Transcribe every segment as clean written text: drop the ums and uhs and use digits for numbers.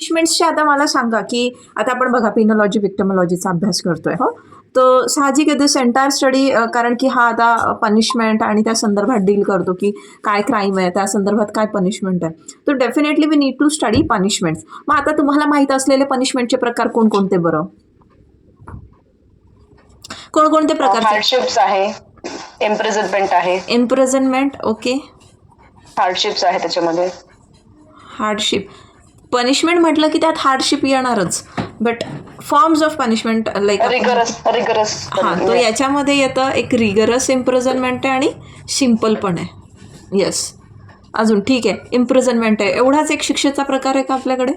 पनिशमेंट्सचे आता मला सांगा की आता आपण बघा पिनॉलॉजी विक्टिमॉलॉजीचा अभ्यास करतोय हो. तर साहजिक आहे दिस एंटायर स्टडी, कारण की हा आता पनिशमेंट आणि त्या संदर्भात डील करतो की काय क्राईम आहे, त्या संदर्भात काय पनिशमेंट आहे. तर definitely we need to study punishment. मग आता तुम्हाला माहित असलेले पनिशमेंटचे प्रकार कोणकोणते बरं? कोणकोणते प्रकार? हार्डशिप्स आहे, इम्प्रिझनमेंट आहे. Imprisonment, okay. हार्डशिप्स आहे त्याच्यामध्ये. हार्डशिप, पनिशमेंट म्हटलं की त्यात हार्डशिप येणारच, but forms of punishment like rigorous हां, तो याच्यामध्ये येतं एक रिगरस इम्प्रिझनमेंट आहे आणि सिम्पल पण आहे. येस, अजून ठीक आहे, इम्प्रिझनमेंट आहे. एवढाच एक शिक्षेचा प्रकार आहे का आपल्याकडे?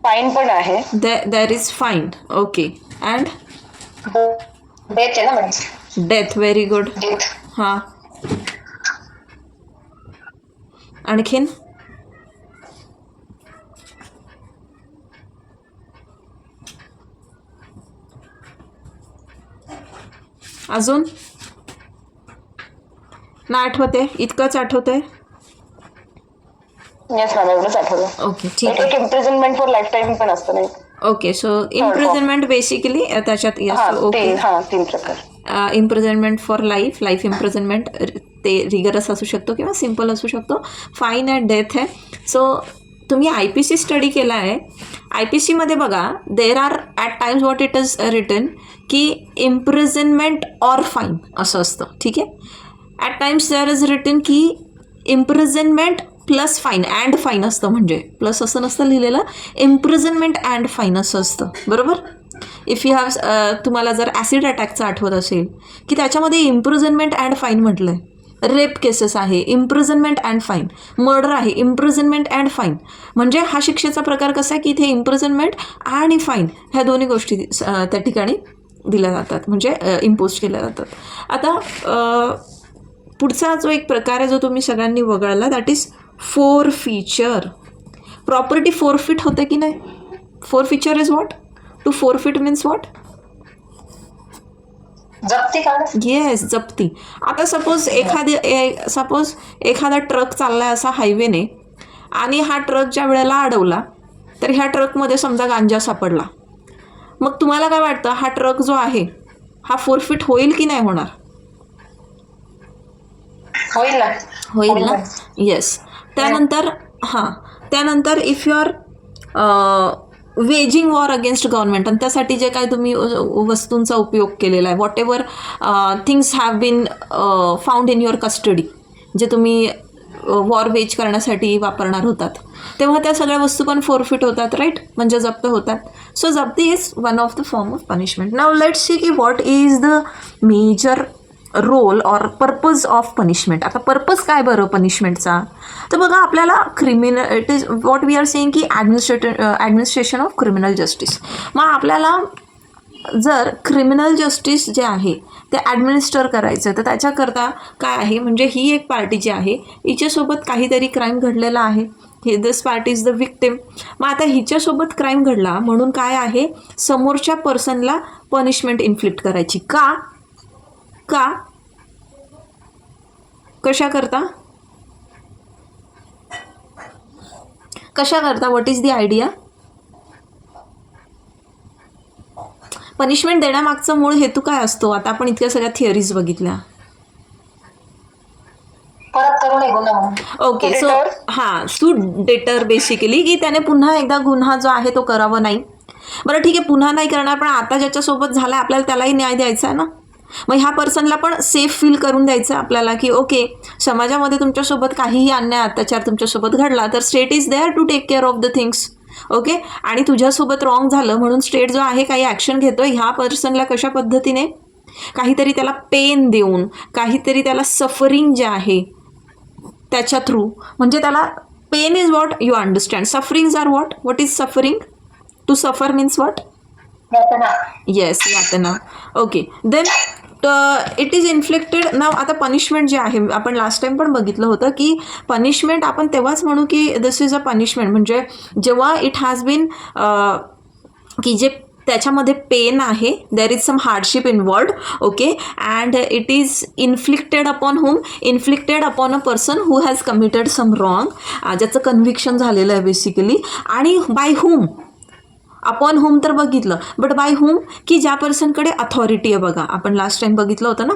फाईन पण आहे. There is fine, okay. And death आहे ना madam. Death, very good. Death. हां, आणखीन? अजून ना आठवते? इतकंच आठवतंय? येस मॅम, एवढंच आठवलं. ओके, ठीक आहे. एक इम्प्रिझनमेंट फॉर लाईफ टाईम पण असतं नाही. ओके, सो इम्प्रिझनमेंट बेसिकली त्याच्यात ओके. तीन प्रकार. Imprisonment for life, life imprisonment, ते रिगरस असू शकतो किंवा सिम्पल असू शकतो. फाईन आहे, डेथ आहे. सो तुम्ही IPC स्टडी केला आहे. IPCमध्ये बघा, there are at times what it is written की इम्प्रिझनमेंट ऑर फाईन असं असतं, ठीक आहे. At times there is written की imprisonment plus fine and fine असतं, म्हणजे प्लस असं नसतं लिहिलेलं, इम्प्रिझनमेंट अँड फाईन असं असतं, बरोबर. इफ यू हॅव, तुम्हाला जर ॲसिड अटॅकचं आठवत असेल की त्याच्यामध्ये इम्प्रिझनमेंट अँड फाईन म्हटलं आहे. रेप केसेस आहे, इम्प्रिझनमेंट अँड फाईन. मर्डर आहे, इम्प्रिझनमेंट अँड फाईन. म्हणजे हा शिक्षेचा प्रकार कसा आहे की इथे इम्प्रिझनमेंट आणि फाईन ह्या दोन्ही गोष्टी त्या ठिकाणी दिल्या जातात, म्हणजे इम्पोज केल्या जातात. आता पुढचा जो एक प्रकार आहे जो तुम्ही सगळ्यांनी वगळला, that is forfeiture. Property forfeit होते की नाही? Forfeiture is what? To forfeit means what? जप्ती का? येस, जप्ती. आता सपोज एखादा ट्रक चाललाय असा हायवेने, आणि हा ट्रक ज्या वेळेला अडवला तर ह्या ट्रकमध्ये समजा गांजा सापडला. मग तुम्हाला काय वाटतं, हा ट्रक जो आहे हा फोरफिट होईल की नाही होणार? होईल ना. येस. त्यानंतर if you are waging war against government, आणि त्यासाठी जे काय तुम्ही वस्तूंचा उपयोग केलेला आहे, whatever things have been found in your custody, जे तुम्ही वॉर वेज करण्यासाठी वापरणार होतात, तेव्हा त्या सगळ्या वस्तू पण फोरफिट होतात, राईट, म्हणजे जप्त होतात. सो जप्ती is one of the form of punishment. Now let's see की what is the major role or purpose of punishment. आता पर्पज काय बरं पनिशमेंटचा? तर बघा, आपल्याला it is what we are saying की ॲडमिनिस्ट्रेशन ऑफ क्रिमिनल जस्टिस. मग आपल्याला जर क्रिमिनल जस्टिस जे आहे ते ॲडमिनिस्टर करायचं, तर त्याच्याकरता काय आहे, म्हणजे ही एक पार्टी जी आहे हिच्यासोबत काहीतरी क्राईम घडलेला आहे. दिस पार्टी इज द विक्टिम. मग आता हिच्यासोबत क्राईम घडला म्हणून काय आहे, समोरच्या पर्सनला पनिशमेंट इन्फ्लिक्ट करायची. कशा करता? What is the idea? Punishment देण्यामागचा मूळ हेतू काय असतो? आता आपण इतक्या सगळ्या थिअरीज बघितल्या. ओके, सो टू डेटर बेसिकली, की त्याने पुन्हा एकदा गुन्हा जो आहे तो करावा नाही. बरं ठीक आहे, पुन्हा नाही करणार, पण आता ज्याच्यासोबत झाला आपल्याला त्यालाही न्याय द्यायचा आहे ना. मग ह्या पर्सनला पण सेफ फील करून द्यायचं आपल्याला की ओके, समाजामध्ये तुमच्यासोबत काहीही अन्याय अत्याचार तुमच्यासोबत घडला तर state is there to take care of the things. Okay, आणि तुझ्यासोबत रॉंग झालं म्हणून स्टेट जो आहे काही ॲक्शन घेतोय ह्या पर्सनला कशा पद्धतीने, काहीतरी त्याला पेन देऊन, काहीतरी त्याला सफरिंग जे आहे त्याच्या थ्रू, म्हणजे त्याला pain is what you understand, sufferings are what is suffering? To suffer means what? Yes, यातना. Okay, then it is inflicted. Now आता पनिशमेंट जे आहे, आपण लास्ट टाइम पण बघितलं होतं की पनिशमेंट आपण तेव्हाच म्हणू की दिस इज अ पनिशमेंट म्हणजे जेव्हा इट हॅज बीन की जे त्याच्यामध्ये पेन आहे, there is some hardship involved, okay, and it is inflicted upon whom, inflicted upon a person who has committed some wrong, ज्याचं कन्व्हिक्शन झालेलं आहे बेसिकली, आणि बाय हुम, अपॉन हुम तर बघितलं, बट बाय हुम, की ज्या पर्सनकडे अथॉरिटी आहे. बघा आपण लास्ट टाइम बघितलं होतं ना,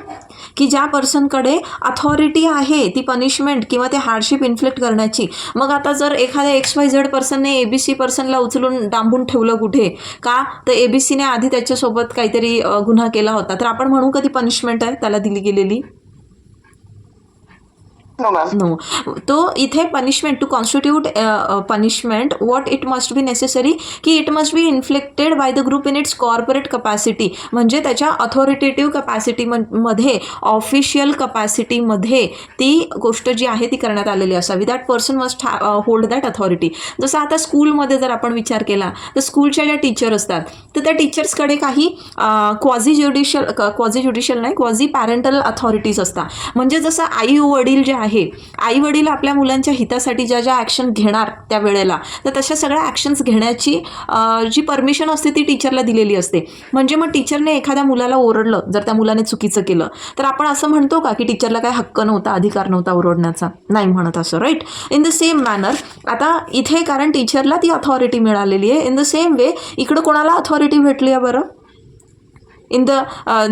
की ज्या पर्सनकडे अथॉरिटी आहे ती पनिशमेंट किंवा ते हार्डशिप इन्फ्लिक्ट करण्याची. मग आता जर एखाद्या XYZ पर्सनने ABC पर्सनला उचलून डांबून ठेवलं कुठे का, तर ABCने आधी त्याच्यासोबत काहीतरी गुन्हा केला होता, तर आपण म्हणू का ती पनिशमेंट आहे त्याला दिली गेलेली? No ma'am. नो. तो इथे punishment, to constitute punishment what it must be necessary, की it must be inflicted by the group in its corporate capacity, म्हणजे त्याच्या अथॉरिटेटिव्ह कपॅसिटीमध्ये, ऑफिशियल कपॅसिटीमध्ये ती गोष्ट जी आहे ती करण्यात आलेली असावी. That person must hold that authority. जसं आता स्कूलमध्ये जर आपण विचार केला तर स्कूलच्या ज्या टीचर असतात तर त्या टीचर्सकडे काही क्वाझी ज्युडिशियल नाही, क्वाझी पॅरेंटल अथॉरिटीज असतात. म्हणजे जसं आई वडील जे आहे, आई वडील आपल्या मुलांच्या हितासाठी ज्या ज्या ॲक्शन घेणार त्या वेळेला, तर तशा सगळ्या ॲक्शन्स घेण्याची जी परमिशन असते ती टीचरला दिलेली असते. म्हणजे मग टीचरने एखाद्या मुलाला ओरडलं, जर त्या मुलाने चुकीचं केलं, तर आपण असं म्हणतो का की टीचरला काय हक्क नव्हता, अधिकार नव्हता ओरडण्याचा? नाही म्हणत असं, right. In the same manner आता इथे कारण टीचरला ती अथॉरिटी मिळालेली आहे, इन द सेम वे इकडं कोणाला अथॉरिटी भेटली आहे बरं? In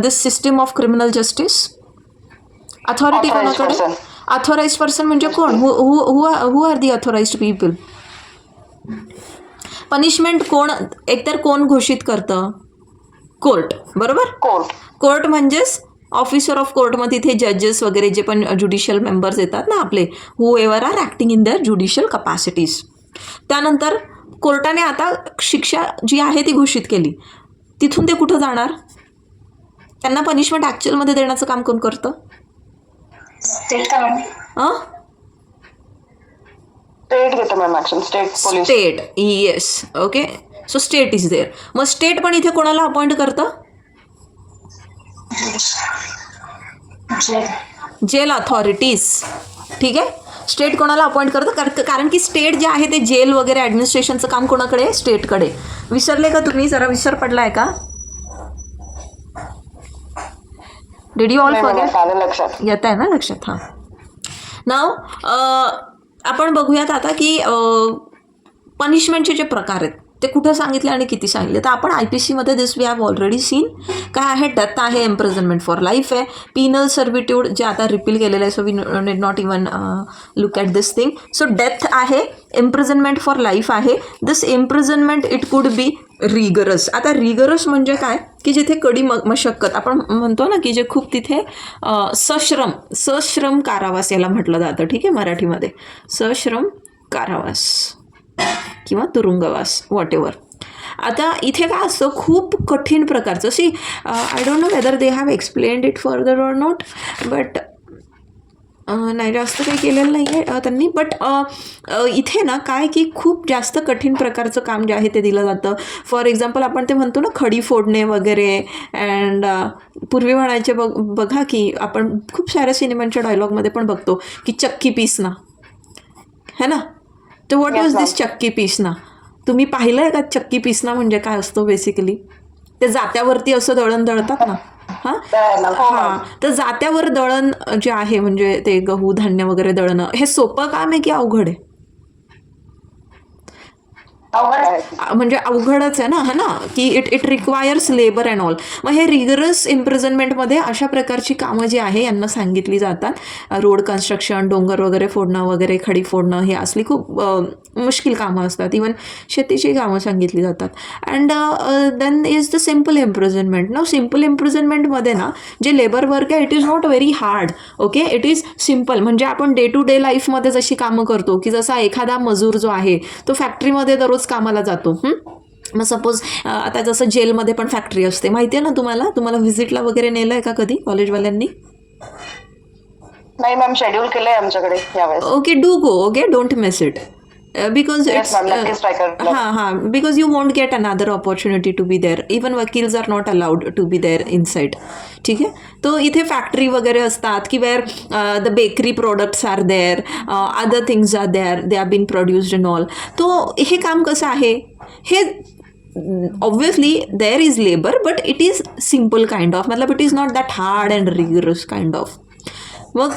this system of criminal justice authority कोणाकडे? अथॉराइज्ड पर्सन म्हणजे कोण? Who are the authorized people? Punishment कोण एकतर कोण घोषित करतं? कोर्ट, बरोबर. कोर्ट म्हणजेच ऑफिसर ऑफ कोर्ट. मग तिथे जजेस वगैरे जे पण ज्युडिशियल मेंबर्स येतात ना आपले, whoever are acting in their judicial capacities. त्यानंतर कोर्टाने आता शिक्षा जी आहे ती घोषित केली, तिथून ते कुठं जाणार? त्यांना पनिशमेंट ॲक्च्युअलमध्ये देण्याचं काम कोण करतं? स्टेट घेतो ma'am action, state police. State, yes, okay. So state is there. मग स्टेट पण इथे कोणाला अपॉइंट करतं? Jail authorities. ठीक आहे, स्टेट कोणाला अपॉइंट करतं? कारण की स्टेट जे आहे ते जेल वगैरे ॲडमिनिस्ट्रेशनचं काम कोणाकडे आहे? स्टेटकडे. विसरले का तुम्ही? जरा विसर पडलाय का? Did you all forget? लक्षात येत आहे ना लक्षात? हां. नाव आपण बघूयात आता की पनिशमेंटचे जे प्रकार आहेत ते कुठं सांगितले आणि किती सांगितले. तर आपण IPCमध्ये दिस वी हॅव ऑलरेडी सीन. काय आहे? डेथ आहे, इम्प्रिझनमेंट फॉर लाईफ आहे, पिनल सर्व्हिट्यूड जे आता रिपील केलेलं आहे, so we need not even look at this thing. So death आहे, इम्प्रिझनमेंट फॉर लाईफ आहे. This imprisonment it could B rigorous. आता रिगरस म्हणजे काय? की जिथे कडी मशक्कत आपण म्हणतो ना, की जे खूप तिथे सश्रम कारावास याला म्हटलं जातं. ठीक आहे, मराठीमध्ये सश्रम कारावास किंवा तुरुंगवास, वॉट एव्हर. आता इथे काय असतं, खूप कठीण प्रकारचं. See I don't know whether they have explained it further or not, but नाही जास्त काही केलेलं नाही आहे त्यांनी. बट इथे ना काय की खूप जास्त कठीण प्रकारचं काम जे आहे ते दिलं जातं. फॉर एक्झाम्पल आपण ते म्हणतो ना खडी फोडणे वगैरे. अँड पूर्वी म्हणायचे बघा की आपण खूप साऱ्या सिनेमांच्या डायलॉगमध्ये पण बघतो की चक्की पीसना, है ना? तर व्हॉट वॉज दिस चक्की पीसना? तुम्ही पाहिलं आहे का चक्की पीसना म्हणजे काय असतो? बेसिकली ते जात्यावरती असं दळण दळतात ना. हां, तर जात्यावर दळण जे आहे म्हणजे ते गहू धान्य वगैरे दळणं, हे सोपं काम आहे की अवघड आहे? म्हणजे अवघडच आहे ना, है ना, की it requires labour and all. मग हे रिगरस इम्प्रिझनमेंटमध्ये अशा प्रकारची कामं जी आहे यांना सांगितली जातात. रोड कन्स्ट्रक्शन, डोंगर वगैरे फोडणं वगैरे, खडी फोडणं, हे असली खूप मुश्किल कामं असतात. इवन शेतीची कामं सांगितली जातात. And then is the simple imprisonment. ना सिम्पल इम्प्रिझनमेंटमध्ये ना जे लेबर वर्क आहे it is not very hard. Okay, it is simple. म्हणजे आपण डे टू डे लाईफमध्ये जशी कामं करतो की जसा एखादा मजूर जो आहे तो फॅक्टरीमध्ये दररोज कामाला जातो. मग सपोज आता जसं जेलमध्ये पण फॅक्टरी असते, माहिती आहे ना तुम्हाला व्हिजिटला वगैरे नेलं आहे का कधी कॉलेजवाल्यांनी? नाही मॅम, शेड्यूल केलंय आमच्याकडे यावेळेस. Okay, do go. Okay, don't miss it. Because it's because you won't get another opportunity to be there. Even वकील्स are not allowed to be there inside. ठीक आहे, तो इथे फॅक्टरी वगैरे असतात की where the bakery products are there, other things are there, they are been produced in all. तो हे काम कसं आहे? हे obviously there is labour but it is simple kind of, मतलब it is not that hard and rigorous kind of. मग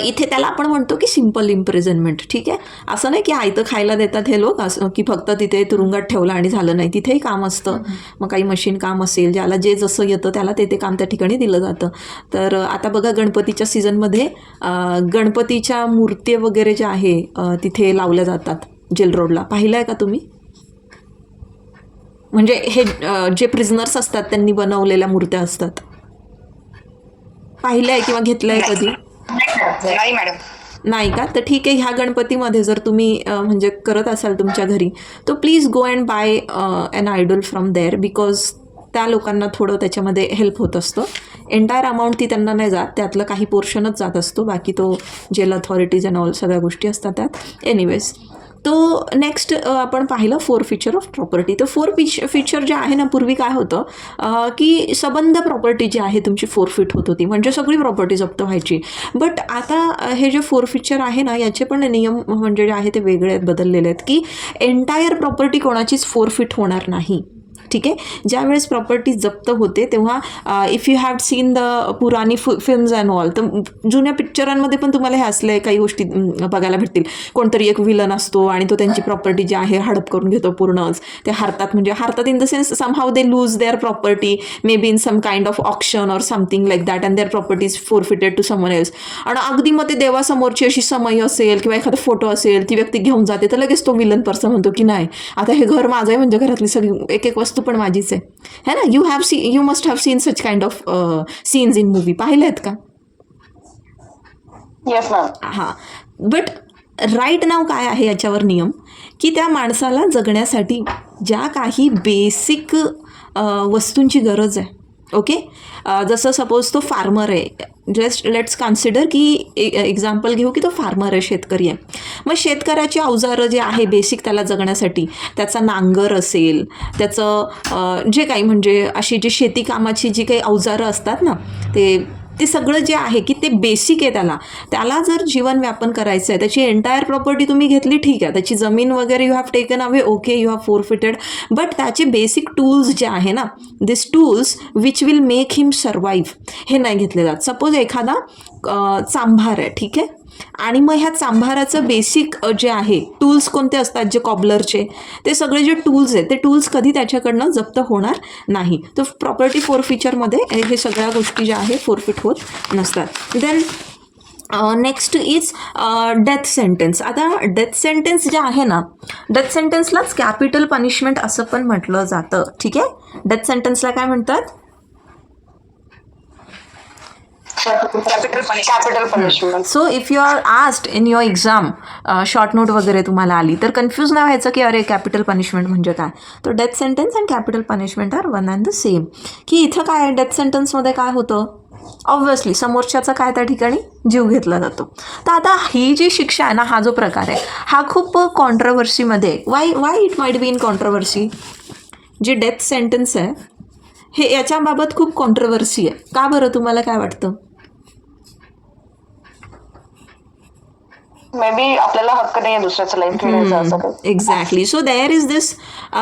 इथे त्याला आपण म्हणतो की सिम्पल इम्प्रिझनमेंट. ठीक आहे, असं नाही की आयतं खायला देतात हे लोक, असं की फक्त तिथे तुरुंगात ठेवलं आणि झालं नाही. तिथेही काम असतं. मग काही मशीन काम असेल, ज्याला जे जसं येतं त्याला ते काम त्या ठिकाणी दिलं जातं. तर आता बघा गणपतीच्या सीझनमध्ये गणपतीच्या मूर्ती वगैरे ज्या आहे तिथे लावल्या जातात जेल रोडला. पाहिलं आहे का तुम्ही? म्हणजे हे जे प्रिझनर्स असतात त्यांनी बनवलेल्या मूर्त्या असतात. पाहिल्या आहे किंवा घेतल्या आहे कधी? नाही मॅडम. नाही का? तर ठीक आहे, ह्या गणपतीमध्ये जर तुम्ही म्हणजे करत असाल तुमच्या घरी, तर please go and buy an idol from there, because त्या लोकांना थोडं त्याच्यामध्ये हेल्प होत असतं. एंटायर अमाऊंट ती त्यांना नाही जात, त्यातलं काही पोर्शनच जात असतो, बाकी तो जेल अथॉरिटीज अँड ऑल सगळ्या गोष्टी असतात त्यात. एनिवेज, तो नेक्स्ट आपण पाहिलं फोर फीचर ऑफ प्रॉपर्टी. तर फोर फीचर जे आहे ना, पूर्वी काय होतं की सबंध प्रॉपर्टी जी आहे तुमची फोरफिट होत होती, म्हणजे सगळी प्रॉपर्टी जप्त व्हायची. बट आता हे जे फोर फीचर आहे ना, याचे पण नियम म्हणजे जे आहे ते वेगळे आहेत, बदललेले आहेत, की एंटायर प्रॉपर्टी कोणाचीच फोरफिट होणार नाही. ठीक आहे, ज्यावेळेस प्रॉपर्टी जप्त होते तेव्हा if you have seen the पुराणी फिल्म्स अँड ऑल, तर जुन्या पिक्चरांमध्ये पण तुम्हाला हे असले काही गोष्टी बघायला भेटतील. कोणतरी एक विलन असतो आणि तो त्यांची प्रॉपर्टी जी आहे हडप करून घेतो पूर्णच. ते हारतात, म्हणजे हारतात in the sense somehow they lose their property, may be in some kind of auction or something like that, and their property is forfeited to someone else. आणि अगदी मग ते देवासमोरची अशी समय असेल किंवा एखादा फोटो असेल, ती व्यक्ती घेऊन जाते, तर लगेच तो विलन पर्सन म्हणतो की नाही, आता हे घर माझं आहे, म्हणजे घरातली सगळी एक एक वस्तू पण माझीच आहे ना. You must have seen such kind of scenes in movie. पाहिले आहेत का? Yes ma'am. हां, बट राईट नाव काय आहे याच्यावर नियम, की त्या माणसाला जगण्यासाठी ज्या काही बेसिक वस्तूंची गरज आहे. ओके, जसं सपोज तो फार्मर आहे, जस्ट लेट्स कन्सिडर की एक्झाम्पल घेऊ की तो फार्मर आहे, शेतकरी आहे. मग शेतकऱ्याची अवजारं जे आहे बेसिक त्याला जगण्यासाठी, त्याचा नांगर असेल, त्याचं जे काही म्हणजे अशी जी शेती कामाची जी काही अवजारं असतात ना, ते सगळं जे आहे की ते बेसिक आहे, त्याला जर जीवन व्यापन करायचं आहे, त्याची एंटायर प्रॉपर्टी तुम्ही घेतली, ठीक आहे, त्याची जमीन वगैरे you have taken away, okay, you have forfeited, but त्याचे बेसिक टूल्स जे आहे ना, this tools which will make him survive, हे नाही घेतले जात. सपोज एखादा चांभार आहे, ठीक आहे, आणि मग ह्या चांभाराचं बेसिक जे आहे टूल्स कोणते असतात, जे कॉबलरचे, ते सगळे जे टूल्स आहेत ते टूल्स कधी त्याच्याकडनं जप्त होणार नाही. तर प्रॉपर्टी फोर फीचरमध्ये हे सगळ्या गोष्टी ज्या आहे फोरफिट होत नसतात. Then next is death sentence. आता डेथ सेंटेन्स जे आहे ना, डेथ सेंटेन्सलाच कॅपिटल पनिशमेंट असं पण म्हटलं जातं. ठीक आहे, डेथ सेंटेन्सला काय म्हणतात? Capital punishment. So if you are asked in your exam, short note वगैरे तुम्हाला आली, तर कन्फ्यूज नाही व्हायचं की अरे कॅपिटल पनिशमेंट म्हणजे काय. तर death sentence and capital punishment are one and the same. की इथं काय आहे, डेथ सेंटेन्समध्ये काय होतं, ऑब्व्हियसली समोरच्याचा काय त्या ठिकाणी जीव घेतला जातो. तर आता ही जी शिक्षा आहे ना, हा जो प्रकार आहे, हा खूप कॉन्ट्रोवर्सीमध्ये, why it might be in controversy. जे डेथ सेंटेन्स आहे हे याच्याबाबत खूप कॉन्ट्रोवर्सी आहे. का बरं, तुम्हाला काय वाटतं? मे बी आपल्याला हक्क नाही आहे दुसऱ्याचं लाईफ घेण्याचा, असं काही. Exactly. So there is this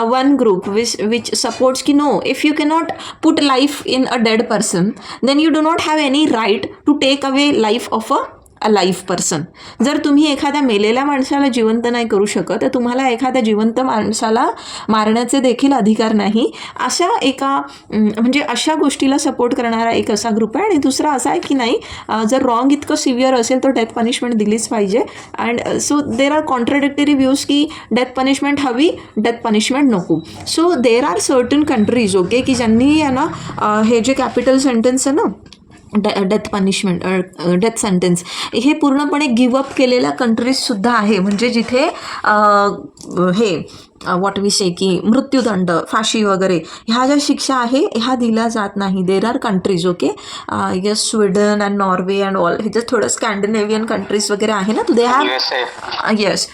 one group which supports की no, if you cannot put life in a dead person, then you do not have any right to take away life of a life person. जर तुम्ही एखाद्या मेलेल्या माणसाला जिवंत नाही करू शकत, तर तुम्हाला एखाद्या जिवंत माणसाला मारण्याचे देखील अधिकार नाही. अशा एका म्हणजे अशा गोष्टीला सपोर्ट करणारा एक असा ग्रुप आहे. आणि दुसरा असा आहे की नाही, जर रॉंग इतकं सिव्हिअर असेल तर डेथ पनिशमेंट दिलीच पाहिजे. And so there are contradictory views की डेथ पनिशमेंट हवी, डेथ पनिशमेंट नको. So there are certain countries, okay, की ज्यांनी आहे ना हे जे कॅपिटल सेंटेन्स आहे ना, डेथ पनिशमेंट, डेथ सेंटेन्स, हे पूर्णपणे गिवअप केलेल्या कंट्रीजसुद्धा आहे. म्हणजे जिथे हे व्हॉट वी से की मृत्यूदंड, फाशी वगैरे ह्या ज्या शिक्षा आहे ह्या दिल्या जात नाही. There R countries, okay, yes, Sweden and Norway and all, हे जे थोडं स्कॅन्डिनेवियन कंट्रीज वगैरे आहे ना, they have, yes,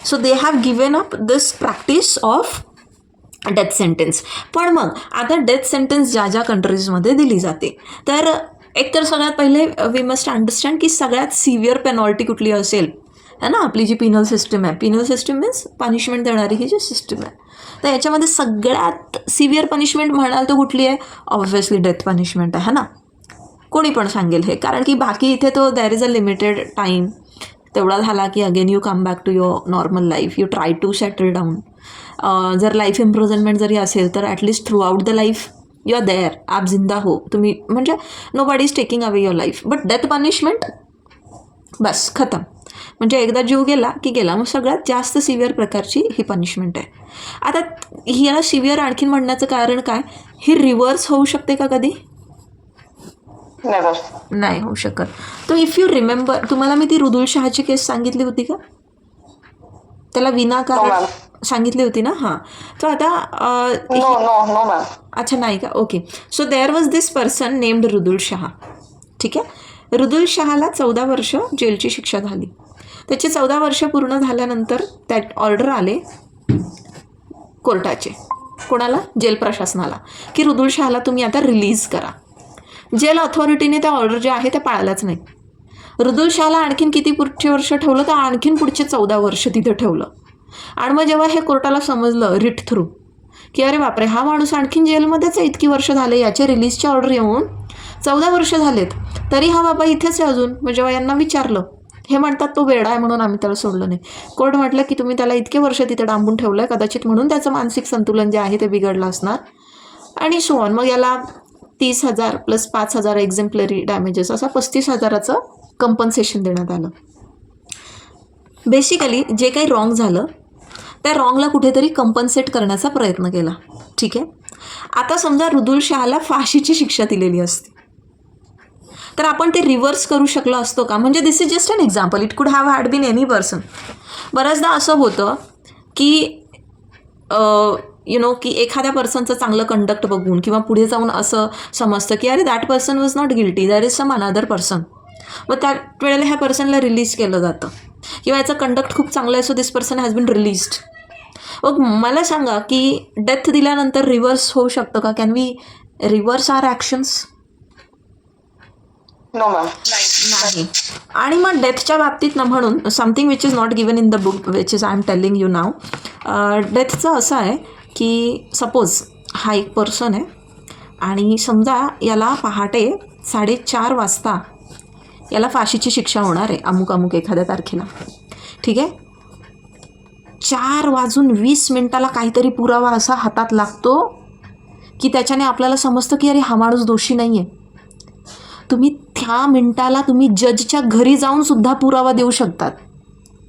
so they have given up this practice of death sentence. पण मग आता डेथ सेंटेन्स ज्या ज्या कंट्रीजमध्ये दिली जाते, तर एकतर सगळ्यात पहिले वी मस्ट अंडरस्टँड की सगळ्यात सिव्हिअर पेनॉल्टी कुठली असेल, है ना, आपली जी पिनल सिस्टम आहे, पिनल सिस्टम मीन्स पनिशमेंट देणारी ही जी सिस्टम आहे. तर याच्यामध्ये सगळ्यात सिव्हिअर पनिशमेंट म्हणाल तर कुठली आहे? ऑब्व्हियसली डेथ पनिशमेंट आहे ना. कोणी पण सांगेल हे, कारण की बाकी इथे तो there is a limited time, तेवढा झाला की again you come back to your normal life, you try to settle down. जर लाईफ इम्प्रिझनमेंट जरी असेल तर at least throughout the life you are there, आप जिंदा हो तुम्ही, म्हणजे nobody is taking away your life. But death punishment बस खतम, म्हणजे एकदा जीव गेला की गेला. मग सगळ्यात जास्त सिव्हिअर प्रकारची ही पनिशमेंट आहे. आता ह्याला सिव्हिअर आणखीन म्हणण्याचं कारण काय? ही रिव्हर्स होऊ शकते का कधी? नाही होऊ शकत. तर इफ यू रिमेंबर, तुम्हाला मी ती रुदुल शहाची केस सांगितली होती का? त्याला विनाकारण सांगितली होती ना. हां, तर आता अच्छा नाही का? Okay. So there was this person named Rudul Shah. ठीक आहे. रुदुल शहाला 14 वर्ष जेलची शिक्षा झाली. त्याचे 14 वर्ष पूर्ण झाल्यानंतर त्यात ऑर्डर आले कोर्टाचे. कोणाला? जेल प्रशासनाला, की रुदुल शहाला तुम्ही आता रिलीज करा. जेल अथॉरिटीने त्या ऑर्डर ज्या आहे त्या पाळल्याच नाही. रुदुल शहाला आणखीन किती पुढचे वर्ष ठेवलं? तर आणखीन पुढचे 14 वर्ष तिथे ठेवलं. आणि मग जेव्हा हे कोर्टाला समजलं रिट थ्रू की अरे बापरे, हा माणूस आणखीन जेलमध्येच आहे, इतकी वर्ष झाले, याचे रिलीजचे ऑर्डर येऊन 14 वर्ष झालेत, तरी हा बाबा इथेच आहे अजून. मग जेव्हा यांना विचारलं, हे म्हणतात तो वेडा आहे म्हणून आम्ही त्याला सोडलं नाही. कोर्ट म्हटलं की तुम्ही त्याला इतके वर्ष तिथे डांबून ठेवलं आहे, कदाचित म्हणून त्याचं मानसिक संतुलन जे आहे ते बिघडलं असणार आणि सो ऑन. मग याला 30,000 प्लस 5,000 एक्झेम्पलरी डॅमेजेस, असा 35,000चं कंपन्सेशन देण्यात आलं. बेसिकली जे काही रॉंग झालं त्या रॉंगला कुठेतरी कंपन्सेट करण्याचा प्रयत्न केला. ठीक आहे. आता समजा रुदुल शहाला फाशीची शिक्षा दिलेली असती तर आपण ते रिव्हर्स करू शकलो असतो का? म्हणजे this is just an example, it could have had been any person. बऱ्याचदा असं होतं की की एखाद्या पर्सनचं चांगलं कंडक्ट बघून किंवा पुढे जाऊन असं समजतं की अरे that person was not guilty, there is some another person. मग त्या वेळेला ह्या पर्सनला रिलीज केलं जातं किंवा याचा कंडक्ट खूप चांगला आहे, so this person has been released. मग मला सांगा की डेथ दिल्यानंतर रिव्हर्स होऊ शकतं का? Can we reverse our actions? नाही. आणि मग डेथच्या बाबतीत ना, म्हणून something which is not given in the book which is I am telling you now. डेथचं असं आहे की सपोज हा एक पर्सन आहे आणि समजा याला पहाटे 4:30 वाजता याला फाशीची शिक्षा होणार आहे अमुक अमुक एखाद्या तारखेला. ठीक आहे. 4:20 काहीतरी पुरावा असा हातात लागतो की त्याच्याने आपल्याला समजतं की अरे हा माणूस दोषी नाही आहे. तुम्ही त्या मिनिटाला तुम्ही जजच्या घरी जाऊन सुद्धा पुरावा देऊ शकतात.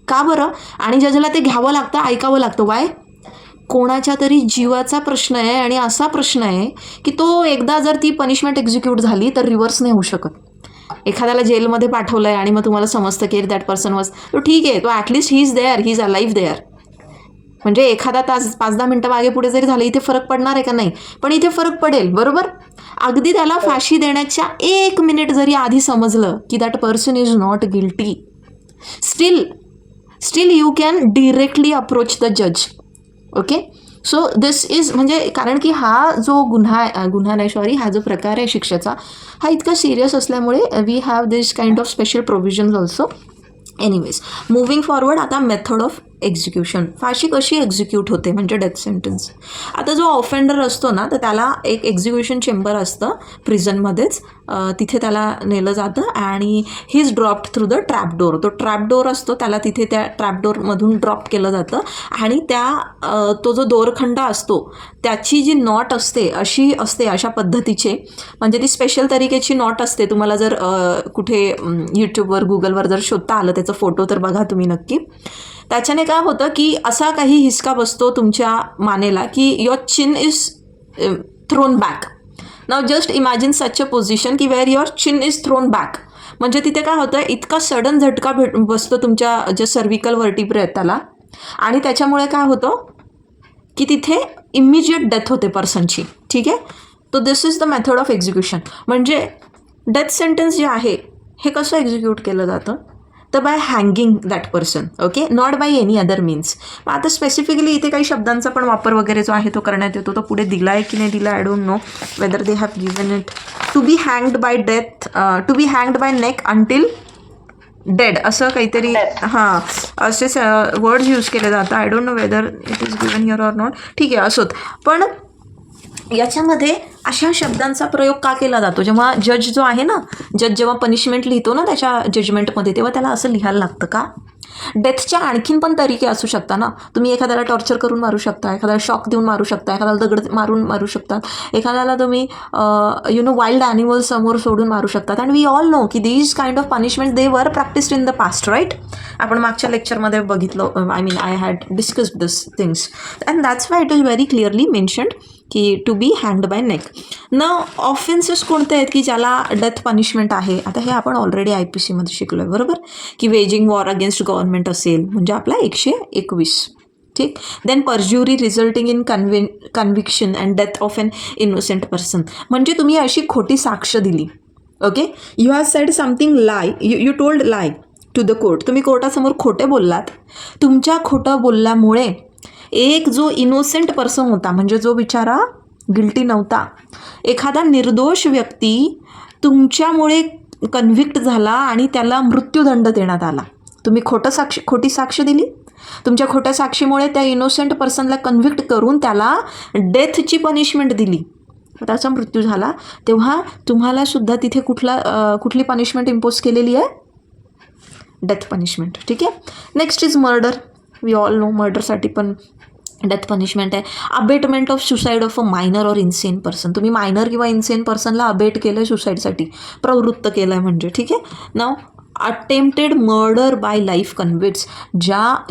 का बरं? आणि जजला ते घ्यावं लागतं, ऐकावं लागतं. वाय? कोणाच्या तरी जीवाचा प्रश्न आहे आणि असा प्रश्न आहे की तो एकदा जर ती पनिशमेंट एक्झिक्यूट झाली तर रिव्हर्स नाही होऊ शकत. एखाद्याला जेलमध्ये पाठवलं आहे आणि मग तुम्हाला समजतं की दॅट पर्सन वॉज, तो ठीक आहे, तो at least he is there, he is alive there. म्हणजे एखादा तास 5-10 मिनटं मागे पुढे जरी झालं, इथे फरक पडणार आहे का? नाही. पण इथे फरक पडेल, बरोबर. अगदी त्याला फाशी देण्याच्या 1 मिनिट जरी आधी समजलं की that person is not guilty, still you can directly approach the जज. ओके. सो दिस इज, म्हणजे कारण की हा जो हा जो प्रकार आहे शिक्षेचा, हा इतका सिरियस असल्यामुळे we have this kind of special provisions also. Anyways, moving forward, आता मेथड ऑफ एक्झिक्युशन. फाशी कशी एक्झिक्यूट होते म्हणजे डेथ सेंटन्स. आता जो ऑफेंडर असतो ना, तर त्याला एक एक्झिक्युशन चेंबर असतं प्रिझनमध्येच, तिथे त्याला नेलं जातं आणि he is dropped through the trapdoor. तो ट्रॅपडोर असतो, त्याला तिथे त्या ट्रॅपडोरमधून ड्रॉप केलं जातं आणि तो जो दोरखंड असतो त्याची जी नॉट असते अशा पद्धतीचे, म्हणजे ती स्पेशल तरीकेची नॉट असते. तुम्हाला जर कुठे यूट्यूबवर गुगलवर जर शोधता आलं त्याचा फोटो तर बघा तुम्ही नक्की. त्याच्याने काय होतं की असा काही हिसका बसतो तुमच्या मानेला की your chin is thrown back. Now just imagine such a position की where your chin is thrown back. म्हणजे तिथे काय होतं, इतका सडन झटका बसतो तुमच्या जे सर्व्हिकल वर्टिब्रे आहेत त्याला, आणि त्याच्यामुळे काय होतं की तिथे इमिजिएट डेथ होते पर्सनची. ठीक आहे. तो this is the method of execution. म्हणजे डेथ सेंटेन्स जे आहे हे कसं एक्झिक्यूट केलं जातं, तर by hanging that person. Okay. Not by any other means. Now specifically इथे काही शब्दांचा पण वापर वगैरे जो आहे तो करण्यात येतो. तो पुढे दिला आहे की नाही दिला, I don't know whether they have given it. To be हँग्ड बाय डेथ, टू बी हँग्ड बाय नेक अंटिल डेड असं काहीतरी Death. हां असे वर्ड्स यूज केले जातात. I don't know whether it is given here or not. ठीक आहे असोत. पण याच्यामध्ये अशा शब्दांचा प्रयोग का केला जातो? जेव्हा जज जो आहे ना, जज जेव्हा पनिशमेंट लिहितो ना त्याच्या जजमेंटमध्ये, तेव्हा त्याला असं लिहायला लागतं का? डेथच्या आणखीन पण तरीके असू शकता ना. तुम्ही एखाद्याला टॉर्चर करून मारू शकता, एखाद्याला शॉक देऊन मारू शकता, एखाद्याला दगड मारून मारू शकता, एखाद्याला तुम्ही वाईल्ड ॲनिमल समोर सोडून मारू शकतात. अँड वी ऑल नो की these kind of punishment they were practised in the past, right? आपण मागच्या लेक्चरमध्ये बघितलं. I mean I had discussed this things and that's why it is very clearly mentioned की टू बी हँग्ड by neck. न offences कोणते आहेत की ज्याला डेथ पनिशमेंट आहे? आता हे आपण ऑलरेडी IPC मध्ये शिकलो आहे, बरोबर? की वेजिंग वॉर अगेन्स्ट गव्हर्नमेंट असेल म्हणजे आपला 121. ठीक. Then perjury resulting in conviction and death of an innocent person, म्हणजे तुम्ही अशी खोटी साक्ष दिली. Okay, you have said something lie, you told lie to the court. तुम्ही कोर्टासमोर खोटे बोललात. तुमच्या खोटं बोलल्यामुळे एक जो इनोसेंट पर्सन होता, म्हणजे जो बिचारा गिल्टी नव्हता, एखादा निर्दोष व्यक्ती तुमच्यामुळे कन्व्हिक्ट झाला आणि त्याला मृत्यूदंड देण्यात आला. तुम्ही खोटी साक्ष दिली. तुमच्या खोट्या साक्षीमुळे त्या इनोसेंट पर्सनला कन्व्हिक्ट करून त्याला डेथची पनिशमेंट दिली, त्याचा मृत्यू झाला. तेव्हा तुम्हाला सुद्धा तिथे कुठली पनिशमेंट इम्पोज केलेली आहे? Death punishment. ठीक आहे. Next is murder. We all know मर्डरसाठी पण डेथ पनिशमेंट आहे. Abetment of suicide of a minor or insane person. तुम्ही मायनर किंवा इन्सेन पर्सनला अबेट केलं आहे सुसाईडसाठी, प्रवृत्त केलं आहे म्हणजे. ठीक आहे. Now attempted murder by life convicts.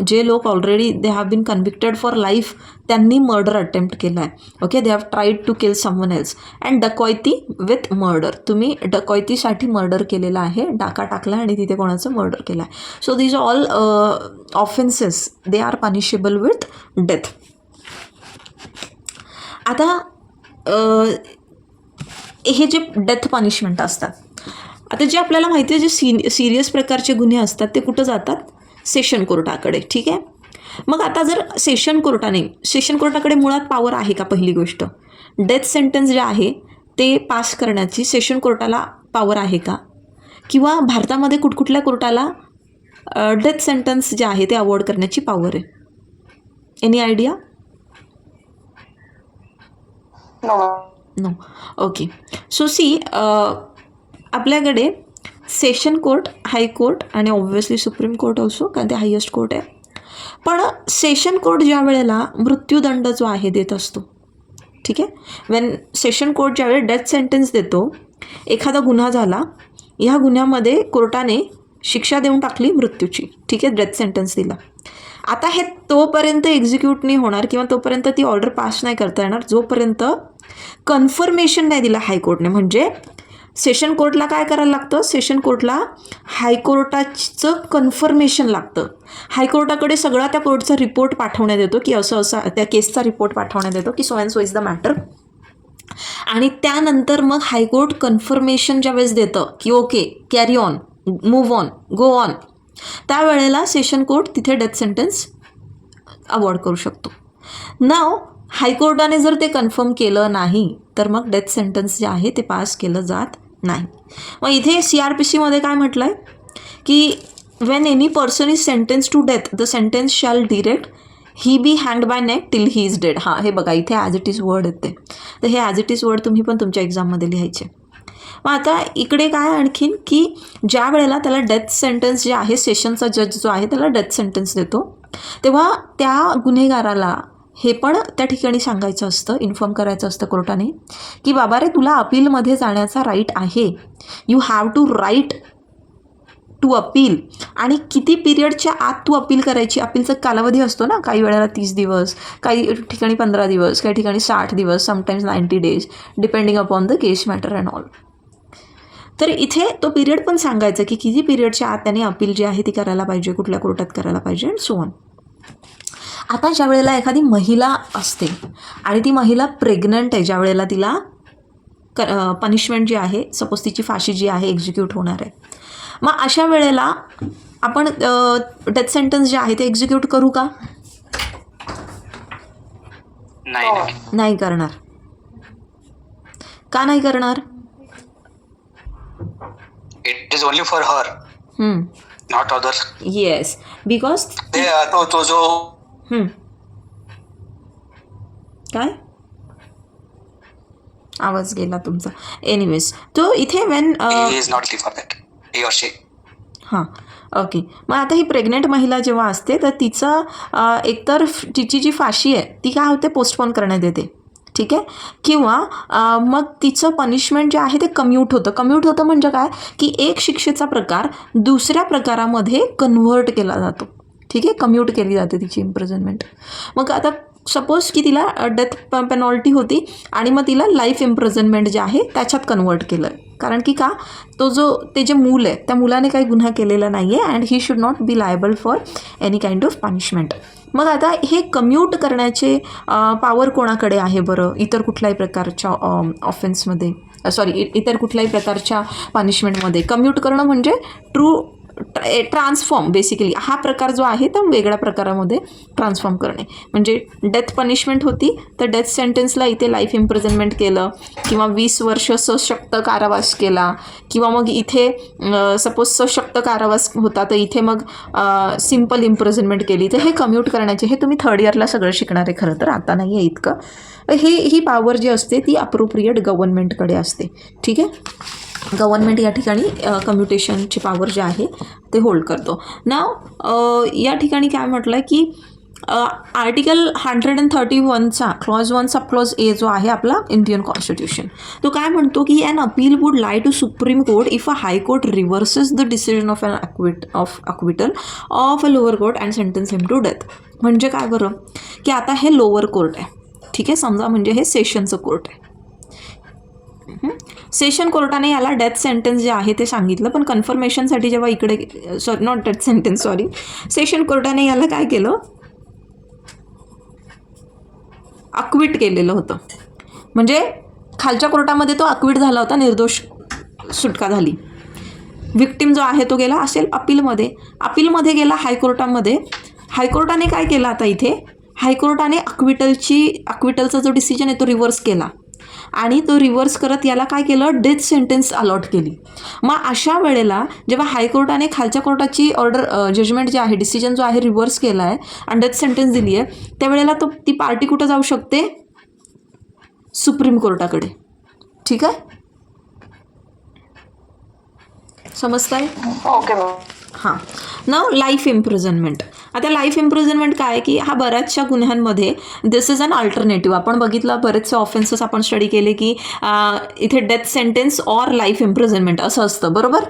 जे लोक already they have been convicted for life, त्यांनी मर्डर अटेम्प्ट केला आहे. Okay, they have tried to kill someone else. And dacoity with murder. तुम्ही डकॉयतीसाठी मर्डर केलेला आहे, डाका टाकला आणि तिथे कोणाचं मर्डर केलं आहे. So these all offences they are punishable with death. आता हे जे डेथ पनिशमेंट असतात, आता जे आपल्याला माहिती आहे जे सिरियस प्रकारचे गुन्हे असतात ते कुठं जातात? सेशन कोर्टाकडे. ठीक आहे. मग आता जर सेशन कोर्टाकडे मुळात पॉवर आहे का? पहिली गोष्ट, डेथ सेंटेन्स जे आहे ते पास करण्याची सेशन कोर्टाला पॉवर आहे का? किंवा भारतामध्ये कुठकुठल्या कोर्टाला डेथ सेंटेन्स जे आहे ते अवॉर्ड करण्याची पॉवर आहे? Any idea? No. Okay. So see, आपल्याकडे सेशन कोर्ट, हायकोर्ट आणि ऑब्व्हियसली सुप्रीम कोर्ट ऑल्सो, कारण ते हायेस्ट कोर्ट आहे. पण सेशन कोर्ट ज्या वेळेला मृत्यूदंड जो आहे देत असतो, ठीक आहे, वेन सेशन कोर्ट ज्यावेळेस डेथ सेंटेन्स देतो, एखादा गुन्हा झाला, ह्या गुन्ह्यामध्ये कोर्टाने शिक्षा देऊन टाकली मृत्यूची, ठीक आहे, डेथ सेंटेन्स दिला. आता हे तोपर्यंत एक्झिक्यूट नाही होणार किंवा तोपर्यंत ती ऑर्डर पास नाही करता येणार जोपर्यंत कन्फर्मेशन नाही दिला हायकोर्टने. म्हणजे सेशन कोर्टला काय करायला लागतं? सेशन कोर्टला हायकोर्टाचं कन्फर्मेशन लागतं. हायकोर्टाकडे सगळा त्या कोर्टचा रिपोर्ट पाठवण्यात येतो की असं त्या केसचा रिपोर्ट पाठवण्यात येतो की so and so is the matter. आणि त्यानंतर मग हायकोर्ट कन्फर्मेशन ज्यावेळेस देतं की okay carry on, move on, go on, त्यावेळेला सेशन कोर्ट तिथे डेथ सेंटेन्स अवॉर्ड करू शकतो. नाव हायकोर्टाने जर ते कन्फर्म केलं नाही तर मग डेथ सेंटेन्स जे आहे ते पास केलं जात नाही. मग इथे CRPCमध्ये काय म्हटलं आहे की when any person is sentence to death the sentence shall direct he be हँग्ड by neck till he is dead. हां, हे बघा इथे ॲज इट इज वर्ड येते, तर हे ॲज इट इज वर्ड तुम्ही पण तुमच्या एक्झाममध्ये लिहायचे. मग आता इकडे काय आणखीन की ज्या वेळेला त्याला डेथ सेंटेन्स जे आहे, सेशनचा जज जो आहे त्याला डेथ सेंटेन्स देतो, तेव्हा त्या गुन्हेगाराला हे पण त्या ठिकाणी सांगायचं असतं, इन्फॉर्म करायचं असतं कोर्टाने की बाबा रे तुला अपीलमध्ये जाण्याचा राईट आहे, you have to right to appeal. आणि किती पिरियडच्या आत तू अपील करायची? अपीलचा कालावधी असतो ना, काही वेळेला 30 दिवस, काही ठिकाणी 15 दिवस, काही ठिकाणी 60 दिवस, sometimes 90 days, depending upon the case matter and all. तर इथे तो पिरियड पण सांगायचं की किती पिरियडच्या आत त्याने अपील जी आहे ती करायला पाहिजे, कुठल्या कोर्टात करायला पाहिजे अँड सो ऑन. आता ज्या वेळेला एखादी महिला असते आणि ती महिला प्रेग्नंट आहे, ज्या वेळेला तिला पनिशमेंट जी आहे, सपोज तिची फाशी जी आहे एक्झिक्यूट होणार आहे, मग अशा वेळेला आपण डेथ सेंटेन्स जे आहे ते एक्झिक्यूट करू का? नाही करणार. का नाही करणार? It is only for her. Not other. Yes, because ते तो जो काय आवाज गेला तुमचा. एनिवेज, तो इथे Wien he is not guilty for that. He or she. हां, ओके. मग आता ही प्रेग्नेंट महिला जेव्हा असते तर तिचं एकतर तिची जी फाशी आहे ती काय होते, पोस्टपोन करण्यात येते. ठीक आहे. किंवा मग तिचं पनिशमेंट जे आहे ते कम्यूट होतं म्हणजे काय की एक शिक्षेचा प्रकार दुसऱ्या प्रकारामध्ये कन्व्हर्ट केला जातो. ठीक आहे, कम्यूट केली जाते तिची इम्प्रिझनमेंट. मग आता सपोज की तिला डेथ पेनॉल्टी होती आणि मग तिला लाईफ इम्प्रिझनमेंट जे आहे त्याच्यात कन्वर्ट केलं. कारण की का, ते जे मूल आहे त्या मुलाने काही गुन्हा केलेला नाही आहे and he should not be liable for any kind of punishment. मग आता हे कम्यूट करण्याचे पॉवर कोणाकडे आहे बरं, इतर कुठल्याही प्रकारच्या ऑफेन्समध्ये, इतर कुठल्याही प्रकारच्या पनिशमेंटमध्ये कम्यूट करणं म्हणजे ट्रान्सफॉर्म, बेसिकली हा प्रकार जो आहे तो वेगळ्या प्रकारामध्ये ट्रान्सफॉर्म करणे. म्हणजे डेथ पनिशमेंट होती तर डेथ सेंटेन्सला इथे लाईफ इम्प्रिझनमेंट केलं किंवा 20 वर्ष सशक्त कारावास केला किंवा मग इथे सपोज सशक्त कारावास होता तर इथे मग सिम्पल इम्प्रिझनमेंट केली. तर हे कम्यूट करण्याचे हे तुम्ही थर्ड इयरला सगळं शिकणार आहे, खरं तर आता नाही आहे इतकं. ही पॉवर जी असते ती अप्रोप्रिएट गव्हर्नमेंटकडे असते. ठीक आहे, गव्हर्नमेंट या ठिकाणी कम्युटेशनची पॉवर जे आहे ते होल्ड करतो. नाव या ठिकाणी काय म्हटलं आहे की आर्टिकल 131चा क्लॉज 1 सब क्लॉज ए जो आहे आपला इंडियन कॉन्स्टिट्यूशन, तो काय म्हणतो की an appeal would lie to supreme court if a high court reverses the decision of an acquittal of a lower court and sentence him to death. म्हणजे काय बरं की आता हे लोअर कोर्ट आहे. ठीक आहे, समजा म्हणजे हे सेशनचं कोर्ट आहे. सेशन कोर्टाने याला डेथ सेंटेन्स जे आहे ते सांगितलं, पण कन्फर्मेशनसाठी जेव्हा इकडे नॉट डेथ सेंटेन्स सेशन कोर्टाने याला काय केलं, अक्विट केलेलं होतं. म्हणजे खालच्या कोर्टामध्ये तो अक्विट झाला होता, निर्दोष सुटका झाली. विक्टिम जो आहे तो गेला असेल अपीलमध्ये गेला हायकोर्टामध्ये. हायकोर्टाने काय केलं, आता इथे हायकोर्टाने अक्विटलचा जो डिसिजन आहे तो रिव्हर्स केला आणि तो रिव्हर्स करत याला काय केलं, डेथ सेंटेन्स अलॉट केली. मग अशा वेळेला जेव्हा हायकोर्टाने खालच्या कोर्टाची जजमेंट जे आहे, डिसिजन जो आहे रिव्हर्स केला आहे आणि डेथ सेंटेन्स दिली आहे, त्यावेळेला ती पार्टी कुठं जाऊ शकते, सुप्रीम कोर्टाकडे. ठीक आहे, समजताय? Okay ma'am. हां. Now life imprisonment. आता लाईफ इम्प्रिझनमेंट काय आहे की हा बऱ्याचशा गुन्ह्यांमध्ये दिस इज अन अल्टरनेटिव्ह. आपण बघितलं बरेचसे ऑफेन्सेस आपण स्टडी केले की इथे death sentence or life imprisonment असं असतं, बरोबर.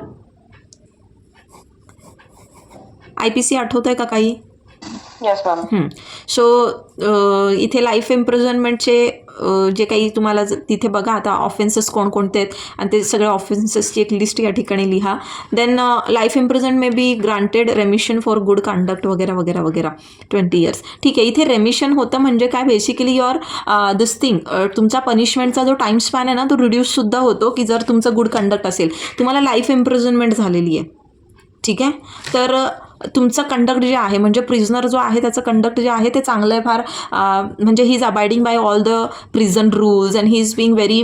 IPC आठवत आहे का काही? Yes ma'am. सो इथे लाईफ इम्प्रिझनमेंटचे जे काही तुम्हाला तिथे बघा आता ऑफेन्सेस कोणकोणते आहेत आणि ते सगळे ऑफेन्सेसची एक लिस्ट या ठिकाणी लिहा. Then life imprison may be granted remission for good conduct वगैरे वगैरे वगैरे 20 years. ठीक आहे, इथे रेमिशन होतं म्हणजे काय, बेसिकली युअर दिस थिंग तुमचा पनिशमेंटचा जो टाईम स्पॅन आहे ना तो रिड्यूससुद्धा होतो की जर तुमचं गुड कंडक्ट असेल. तुम्हाला लाईफ इम्प्रिझनमेंट झालेली आहे, ठीक आहे, तर तुमचं कंडक्ट जे आहे म्हणजे प्रिझनर जो आहे त्याचं कंडक्ट जे आहे ते चांगलं आहे फार, म्हणजे he is abiding by all the prison rules and he is being very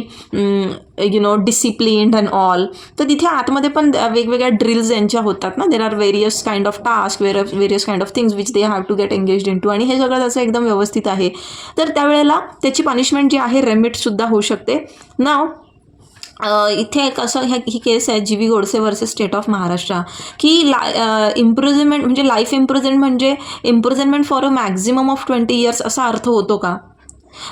disciplined and all. तर तिथे आतमध्ये पण वेगवेगळ्या ड्रिल्स यांच्या होतात ना, there are various kind of task, various kind of things which they have to get engaged in to, आणि हे सगळं त्याचं एकदम व्यवस्थित आहे. तर त्यावेळेला त्याची पनिशमेंट जी आहे रेमिटसुद्धा होऊ शकते. नाव इथे कसं ही केस आहे GV Godse versus state of Maharashtra की इम्प्रिझनमेंट म्हणजे लाईफ इम्प्रिझनमेंट म्हणजे imprisonment for a maximum of 20 years असा अर्थ होतो का.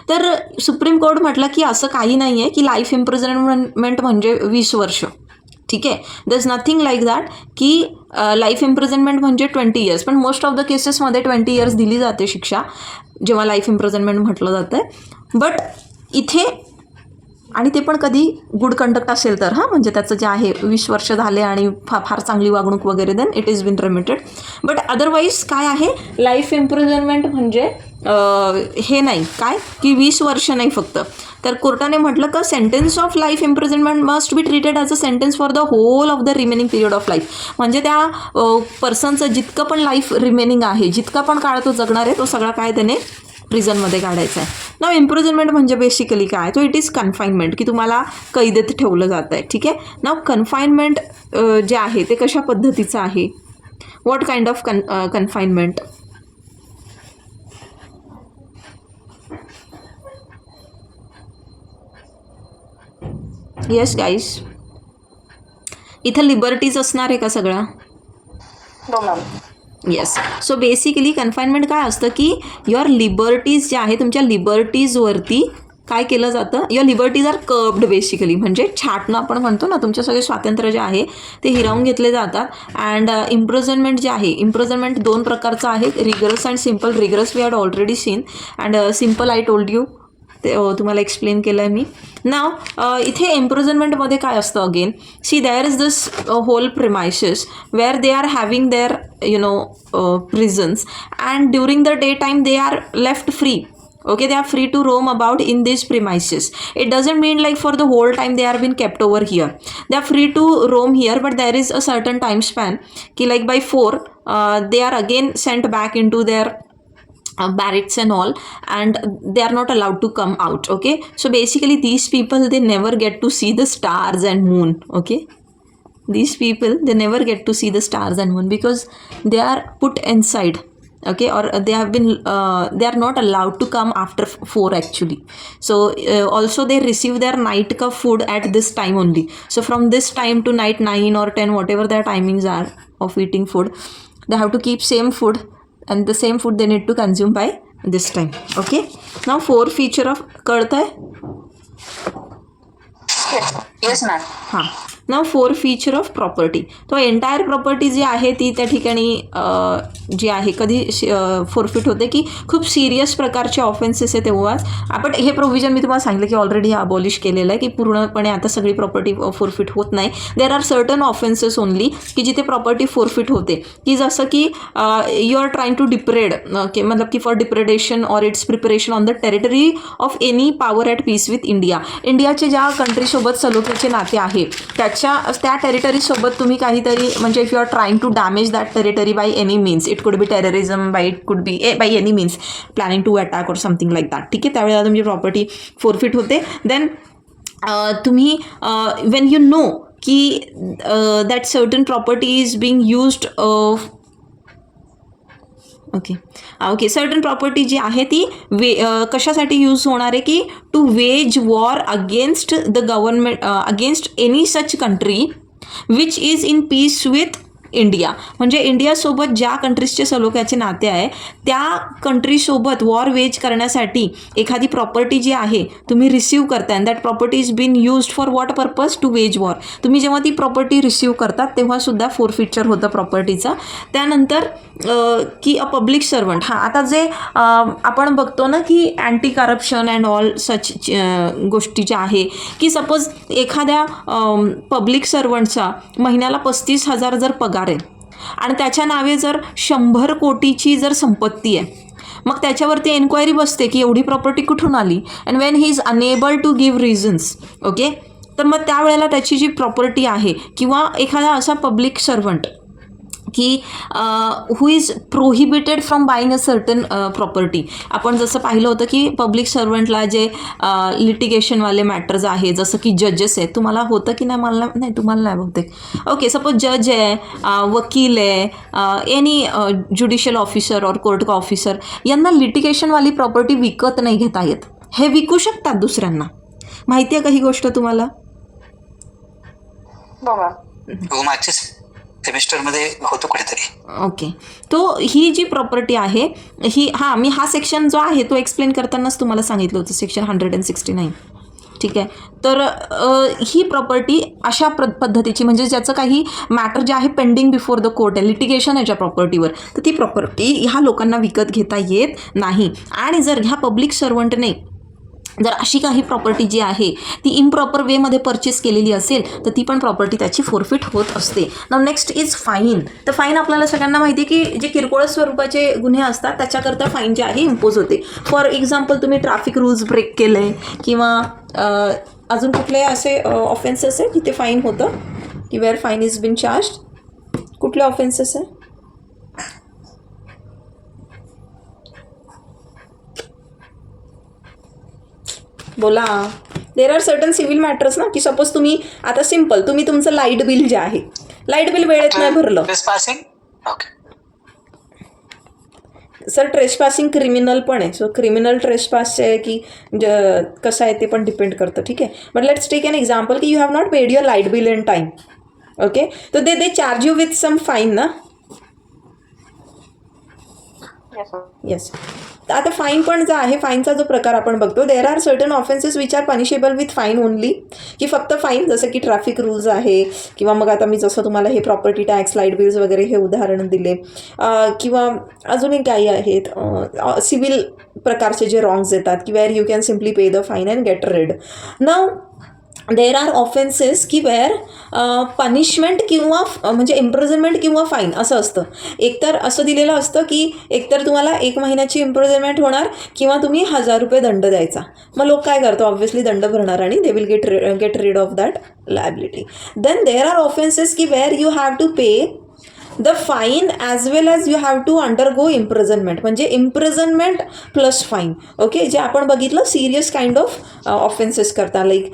तर सुप्रीम कोर्ट म्हटलं की असं काही नाही आहे की लाईफ इम्प्रिझनमेंट म्हणजे 20 वर्ष. ठीक आहे, there is nothing like that की लाईफ इम्प्रिझनमेंट म्हणजे 20 years. पण मोस्ट ऑफ द केसेसमध्ये 20 years दिली जाते शिक्षा जेव्हा लाईफ इम्प्रिझनमेंट म्हटलं जातं. बट इथे आणि ते पण कधी गुड कंडक्ट असेल तर, हां, म्हणजे त्याचं जे आहे 20 वर्ष झाले आणि फार चांगली वागणूक वगैरे, then it is been remitted. But otherwise काय आहे, लाईफ इम्प्रिझनमेंट म्हणजे हे नाही काय की 20 वर्ष नाही फक्त. तर कोर्टाने म्हटलं का sentence of life imprisonment must be treated as a sentence for the whole of the remaining period of life. म्हणजे त्या पर्सनचं जितकं पण लाईफ रिमेनिंग आहे, जितका पण काळ तो जगणार आहे, तो सगळा काय त्याने प्रिझनमध्ये काढायचं आहे. नाव इम्प्रिझनमेंट म्हणजे बेसिकली काय, तो इट इज कन्फाईनमेंट की तुम्हाला कैदेत ठेवलं जातं आहे. ठीक आहे, नाव कन्फाईनमेंट जे आहे ते कशा पद्धतीचं आहे What kind of confinement? Yes guys, इथं लिबर्टीज असणार आहे का सगळा? No, ma'am. Yes. So basically confinement काय असतं की युअर लिबर्टीज ज्या आहे तुमच्या लिबर्टीजवरती काय केलं जातं, your liberties are curbed basically, म्हणजे छाटणं आपण म्हणतो ना, तुमचे सगळे स्वातंत्र्य जे आहे ते हिरावून घेतले जातात. अँड इम्प्रिझनमेंट जे आहे, इम्प्रिझनमेंट 2 प्रकारचं आहे, rigorous and simple. Rigorous we had already seen and simple I told you, ते तुम्हाला एक्सप्लेन केलं आहे मी. नाव इथे इम्प्रिझनमेंटमध्ये काय असतं again, see there is this whole premises where they are having their prisons, and during the daytime they are left free. Okay, they are free to roam about in these premises. It doesn't mean like for the whole time they are being kept over here. They are free to roam here, but there is a certain time span ki like by 4 they are again sent back into their barracks and all, and they are not allowed to come out. Okay, so basically these people, they never get to see the stars and moon. Okay, these people, they never get to see the stars and moon because they are put inside. Okay, or they have been they are not allowed to come after 4 actually. So also they receive their night ka food at this time only. So from this time to night 9 or 10, whatever their timings are of eating food, they have to keep same food, and the same food they need to consume by this time. Okay, now 4 feature of कळत आहे? Yes, ma'am. हां, नाव 4 feature of property. तो entire property जी आहे ती त्या ठिकाणी जी आहे कधी फोरफिट होते की खूप सिरियस प्रकारचे ऑफेन्सेस आहे तेव्हाच. आपण हे प्रोव्हिजन मी तुम्हाला सांगितलं की ऑलरेडी अबॉलिश केलेलं आहे की पूर्णपणे आता सगळी प्रॉपर्टी फोरफिट होत नाही. There are certain offences only की जिथे प्रॉपर्टी फोरफिट होते, की जसं की you are trying to depredate, okay, मतलब की for depredation or its preparation on the territory of any power at peace with India. इंडियाचे ज्या कंट्रीसोबत सलोख्याचे नाते आहे त्या टेरिटरीसोबत तुम्ही काहीतरी, म्हणजे if you are trying to damage that territory by any means, it could be terrorism, by it could be by any means planning to attack और समथिंग लाईक दॅट. ठीक आहे, त्यावेळेला तुमची प्रॉपर्टी फोरफिट होते. देन तुम्ही when you know की that certain property is being used, okay, certain property जी आहे ती कशासाठी यूज होणार आहे की to wage war against the government, against any such country which is in peace with India. म्हणजे इंडियासोबत ज्या कंट्रीजचे सलोख्याचे नाते आहे त्या कंट्रीसोबत वॉर वेज करण्यासाठी एखादी प्रॉपर्टी जी आहे तुम्ही रिसीव्ह करताय, and that property is been used for what purpose, to wage war. तुम्ही जेव्हा ती प्रॉपर्टी रिसीव्ह करतात तेव्हासुद्धा फोरफिचर होतं प्रॉपर्टीचा. त्यानंतर की अ पब्लिक सर्वंट, हां, आता जे आपण बघतो ना की anti corruption and all such गोष्टी ज्या आहे की सपोज एखाद्या पब्लिक सर्वंटचा महिन्याला 35,000 जर पगार आहे आणि त्याच्या नावे जर 100 कोटीची जर संपत्ती आहे, मग त्याच्यावरती एन्क्वायरी बसते की एवढी प्रॉपर्टी कुठून आली. And when he is unable to give reasons, okay, तर मग त्यावेळेला त्याची जी प्रॉपर्टी आहे किंवा एखादा असा पब्लिक सर्वंट की who is prohibited from buying a certain property. आपण जसं पाहिलं होतं की पब्लिक सर्वंटला जे लिटिगेशनवाले मॅटर्स आहे, जसं की जजेस आहेत, तुम्हाला होतं की नाही, मला नाही, तुम्हाला नाही बहुतेक. ओके, सपोज जज आहे, वकील आहे, एनी ज्युडिशियल ऑफिसर और कोर्ट का ऑफिसर, यांना लिटिगेशनवाली प्रॉपर्टी विकत नाही घेता येत. हे विकू शकतात दुसऱ्यांना. माहिती आहे का ही गोष्ट तुम्हाला? सेमिस्टरमध्ये होतो कुठेतरी. ओके, तो ही जी प्रॉपर्टी आहे ही, हां, मी हा सेक्शन जो आहे तो एक्सप्लेन करतानाच तुम्हाला सांगितलं होतं, सेक्शन 169. ठीक आहे, तर ही प्रॉपर्टी अशा पद्धतीची, म्हणजे ज्याचं काही मॅटर जे आहे पेंडिंग बिफोर द कोर्ट आहे, लिटिगेशन आहे ज्या प्रॉपर्टीवर, तर ती प्रॉपर्टी ह्या लोकांना विकत घेता येत नाही. आणि जर ह्या पब्लिक सर्वंटने जर अशी काही प्रॉपर्टी जी आहे ती इम्प्रॉपर वेमध्ये परचेस केलेली असेल तर ती पण प्रॉपर्टी त्याची फोरफिट होत असते. Now next is fine. तर फाईन आपल्याला सगळ्यांना माहिती आहे की जे किरकोळ स्वरूपाचे गुन्हे असतात त्याच्याकरता फाईन जे आहे इम्पोज होते. फॉर एक्झाम्पल, तुम्ही ट्रॅफिक रूल्स ब्रेक केले किंवा अजून कुठले असे ऑफेन्सेस आहे जिथे फाईन होतं, की where fine is been charge. कुठले ऑफेन्सेस आहे? बोला. There are certain civil matters ना, की सपोज तुम्ही आता सिम्पल, तुम्ही तुमचं लाईट बिल जे आहे, लाईट बिल वेळेत नाही भरलं, Trespassing? Okay. Sir trespassing criminal पण आहे, सो क्रिमिनल ट्रेसपास आहे की कसं आहे ते पण डिपेंड करतं. ठीक आहे, but let's take an example की you have not paid your light bill in time. Okay, तर they charge you with some fine ना. येस, आता फाईन पण जो आहे, फाईनचा जो प्रकार आपण बघतो, there are certain offences which are punishable with fine only, की फक्त फाईन, जसं की ट्रॅफिक रूल्स आहे, किंवा मग आता मी जसं तुम्हाला हे प्रॉपर्टी टॅक्स, लाईट बिल्स वगैरे हे उदाहरण दिले, किंवा अजूनही काही आहेत सिव्हिल प्रकारचे जे रॉंग्स येतात की where you can simply pay the fine and get rid. Now there are offences की वेअर पनिशमेंट किंवा म्हणजे इम्प्रिझनमेंट किंवा फाईन असं असतं. एकतर असं दिलेलं असतं की एकतर तुम्हाला 1 महिन्याची इम्प्रिझनमेंट होणार किंवा तुम्ही 1000 रुपये दंड द्यायचा. मग लोक काय करतो, ऑब्व्हियसली दंड भरणार आणि they will get rid of that liability. Then there are offences की where you have to pay the fine as well as you have to undergo imprisonment, म्हणजे इम्प्रिझनमेंट प्लस फाईन. ओके, जे आपण बघितलं serious kind of offences करता, like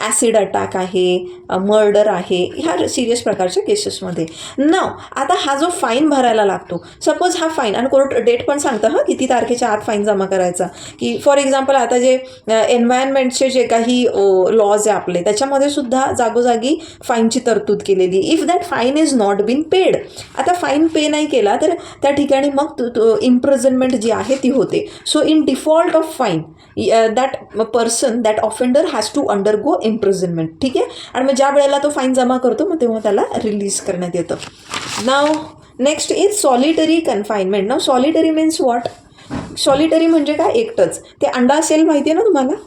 acid attack आहे, murder आहे, ह्या serious प्रकारच्या केसेसमध्ये. नाव आता हा जो फाईन भरायला लागतो, सपोज हा फाईन, आणि कोर्ट डेट पण सांगतं हां किती तारखेच्या आत फाईन जमा करायचा, की फॉर एक्झाम्पल आता जे एन्व्हायरमेंटचे जे काही लॉज आहे आपले, त्याच्यामध्ये सुद्धा जागोजागी फाईनची तरतूद केलेली. If that fine is not been paid, आता फाईन पे नाही केला तर त्या ठिकाणी मग इम्प्रिझनमेंट जी आहे ती होते. So in default of fine that person, that offender has to undergo imprisonment. ठीक आहे, आणि मग ज्या वेळेला तो फाईन जमा करतो मग तेव्हा त्याला रिलीज करण्यात येतं. Now next is solitary confinement. Now solitary means what? Solitary म्हणजे काय? एकटंच. ते अंडा सेल माहिती आहे ना तुम्हाला,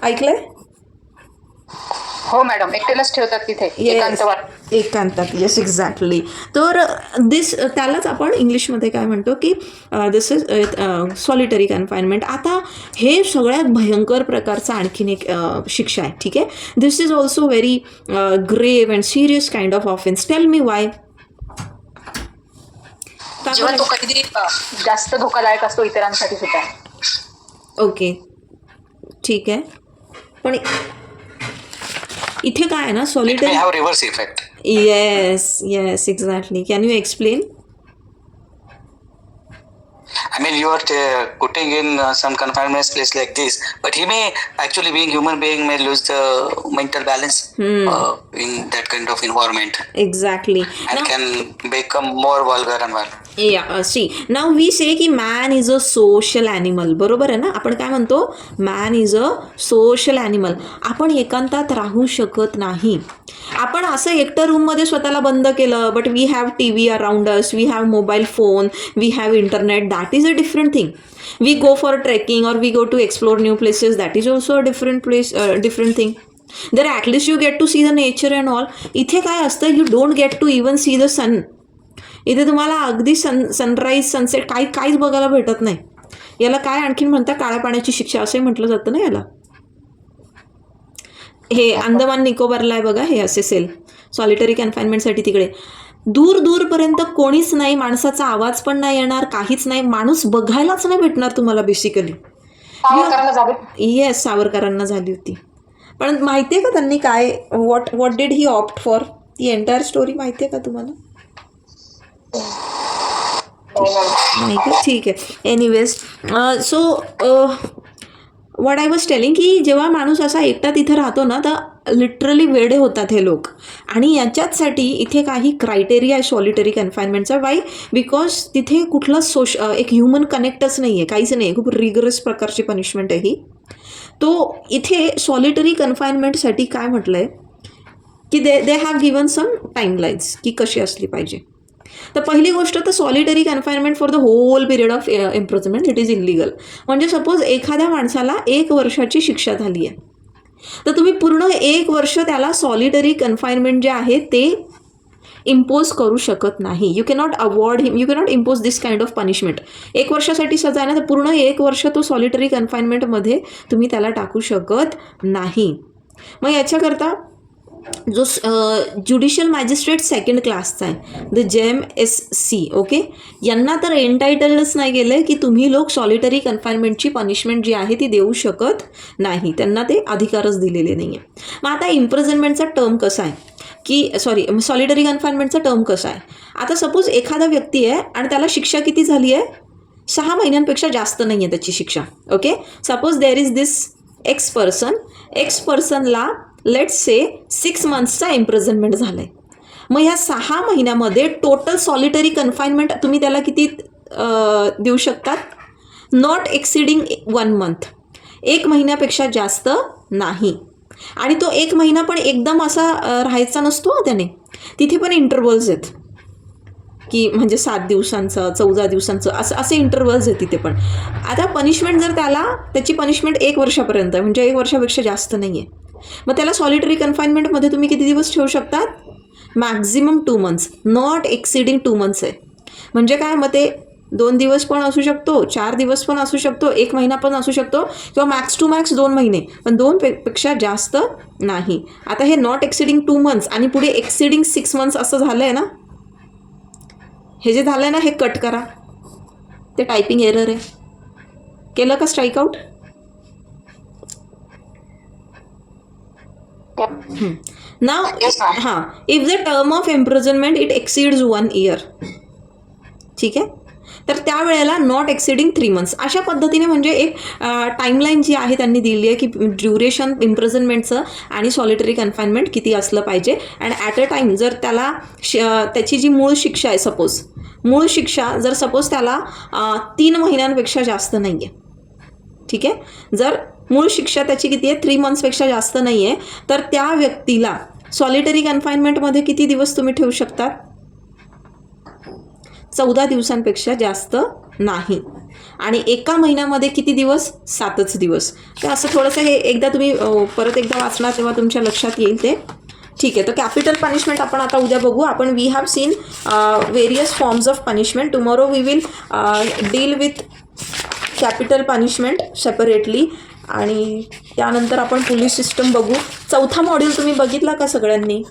ऐकलंय? हो मॅडम, एकटेलाच ठेवतात तिथे एकांतात. Yes, exactly. तर त्यालाच आपण इंग्लिशमध्ये काय म्हणतो की दिस इज सॉलिटरी कन्फाइनमेंट. आता हे सगळ्यात भयंकर प्रकारचा आणखीन एक शिक्षा आहे. ठीक आहे, दिस इज ऑल्सो व्हेरी ग्रेव and serious kind of offence. Tell me Y. जेव्हा तो कधी जास्त धोकादायक असतो इतरांसाठी सुद्धा. ओके, ठीक आहे, पण इथे काय आहे ना, solitary have reverse effect. Yes exactly. Can you explain? I mean, you are putting in some confinement place like this, but he may actually, being human being, may lose the mental balance in that kind of environment. Exactly. And Now, can become more vulgar and violent. see, now we say की man is a social animal. बरोबर आहे ना? आपण काय म्हणतो? Man is a social animal. आपण एकांतात राहू शकत नाही. आपण असं एकटं रूममध्ये स्वतःला बंद केलं, but we have T V around us, we have mobile phone, we have internet, that is a different thing. We go for trekking और we go to explore new places, that is also a different thing. There at least you get to see the nature and all. इथे काय असतं, you don't get to even see the sun. इथे तुम्हाला अगदी sunrise sunset काहीच बघायला भेटत नाही. याला काय आणखीन म्हणतात? काळ्या पाण्याची शिक्षा असंही म्हटलं जातं ना याला. हे अंदमान निकोबारला आहे बघा, हे असे सेल सॉलिटरी कन्फाइनमेंटसाठी. तिकडे दूरपर्यंत कोणीच नाही, माणसाचा आवाज पण नाही येणार, काहीच नाही, माणूस बघायलाच नाही भेटणार तुम्हाला बेसिकली. येस, सावरकरांना झाली होती. पण माहिती आहे का त्यांनी काय, what did he opt for? ती एंटायर स्टोरी माहिती आहे का तुम्हाला? नाही का? ठीक आहे. Anyways, so what I was telling की जेव्हा माणूस असा एकटा तिथे राहतो ना, तर लिटरली वेडे होतात हे लोक. आणि याच्याचसाठी इथे काही क्रायटेरिया आहे सॉलिटरी कन्फाइनमेंटचा. वाय? बिकॉज तिथे कुठला एक ह्युमन कनेक्टच नाही आहे, काहीच नाही आहे. खूप रिगरस प्रकारची पनिशमेंट आहे ही. तो इथे सॉलिटरी कन्फाइनमेंटसाठी काय म्हटलं आहे की they have given some timelines की कशी असली पाहिजे. तर पहिली गोष्ट तर solitary confinement for the whole period of imprisonment it is illegal. म्हणजे सपोज एखाद्या माणसाला 1 वर्षाची शिक्षा झाली आहे, तर तुम्ही पूर्ण 1 वर्ष त्याला सॉलिटरी कन्फाइनमेंट जे आहे ते इम्पोज करू शकत नाही. You cannot award him, you cannot impose this kind of punishment. 1 वर्षासाठी सजा आहे ना, तर पूर्ण 1 वर्ष तो सॉलिटरी कन्फाइनमेंटमध्ये तुम्ही त्याला टाकू शकत नाही. मग याच्याकरता जो ज्युडिशियल मॅजिस्ट्रेट 2nd क्लासचा आहे, द JMSC, ओके, यांना तर एंटायटलच नाही गेलं आहे की तुम्ही लोक सॉलिटरी कन्फाइनमेंटची पनिशमेंट जी आहे ती देऊ शकत नाही. त्यांना ते अधिकारच दिलेले नाही आहे. मग आता इम्प्रिझनमेंटचा टर्म कसा आहे? की सॉलिटरी कन्फाइनमेंटचं टर्म कसं आहे. आता सपोज एखादा व्यक्ती आहे आणि त्याला शिक्षा किती झाली आहे, 6 महिन्यांपेक्षा जास्त नाही आहे त्याची शिक्षा. Okay, suppose there is this X पर्सनला लेट्स से 6 मंथ्सचा इम्प्रिझनमेंट झालं आहे. मग ह्या 6 महिन्यामध्ये टोटल सॉलिटरी कन्फाइनमेंट तुम्ही त्याला किती देऊ शकतात, नॉट एक्सिडिंग 1 मंथ, 1 महिन्यापेक्षा जास्त नाही. आणि तो 1 महिना पण एकदम असा राहायचा नसतो त्याने, तिथे पण इंटरवल्स आहेत की म्हणजे 7 दिवसांचं 14 दिवसांचं असे इंटरवल्स आहेत तिथे पण. आता पनिशमेंट जर त्याची पनिशमेंट 1 वर्षापर्यंत आहे, म्हणजे 1 वर्षापेक्षा जास्त नाही आहे, मग त्याला सॉलिटरी कन्फाइनमेंटमध्ये तुम्ही किती दिवस ठेवू शकतात, मॅक्झिमम 2 मंथ्स, नॉट एक्सिडिंग 2 मंथ्स आहे. म्हणजे काय, मग ते 2 दिवस पण असू शकतो, 4 दिवस पण असू शकतो, 1 महिना पण असू शकतो, किंवा मॅक्स टू मॅक्स 2 महिने, पण 2 पेक्षा जास्त नाही. आता हे नॉट एक्सिडिंग 2 मंथ्स आणि पुढे एक्सिडिंग 6 मंथ्स असं झालं आहे ना, हे जे झालं आहे ना, हे कट करा, ते टायपिंग एरर आहे. केलं का स्ट्राईक आउट? नाव Yes, ma'am. हां, if the term of imprisonment it exceeds 1 year, ठीक आहे, तर त्यावेळेला नॉट एक्सिडिंग 3 मंथ्स अशा पद्धतीने म्हणजे एक टाईमलाईन जी आहे त्यांनी दिली आहे की ड्युरेशन इम्प्रिझनमेंटचं आणि सॉलिटरी कन्फाइनमेंट किती असलं पाहिजे. अँड ॲट अ टाईम जर त्याला त्याची जी मूळ शिक्षा आहे, मूळ शिक्षा जर सपोज त्याला 3 महिन्यांपेक्षा जास्त नाही आहे, ठीक आहे, जर मूळ शिक्षा त्याची किती आहे 3 मंथ्सपेक्षा जास्त नाही आहे, तर त्या व्यक्तीला सॉलिटरी कन्फाइनमेंटमध्ये किती दिवस तुम्ही ठेवू शकता, 14 दिवसांपेक्षा जास्त नाही. आणि 1 महिन्यामध्ये किती दिवस, 7च दिवस. तर असं थोडंसं हे एकदा तुम्ही परत एकदा वाचणार तेव्हा तुमच्या लक्षात येईल ते. ठीक आहे, तर कॅपिटल पनिशमेंट आपण आता उद्या बघू. आपण we have seen various forms of punishment. Tomorrow we will deal with capital punishment separately. आणि त्यानंतर आपण पोलीस सिस्टम बघू. 4था मॉड्यूल तुम्ही बघितला का सगळ्यांनी?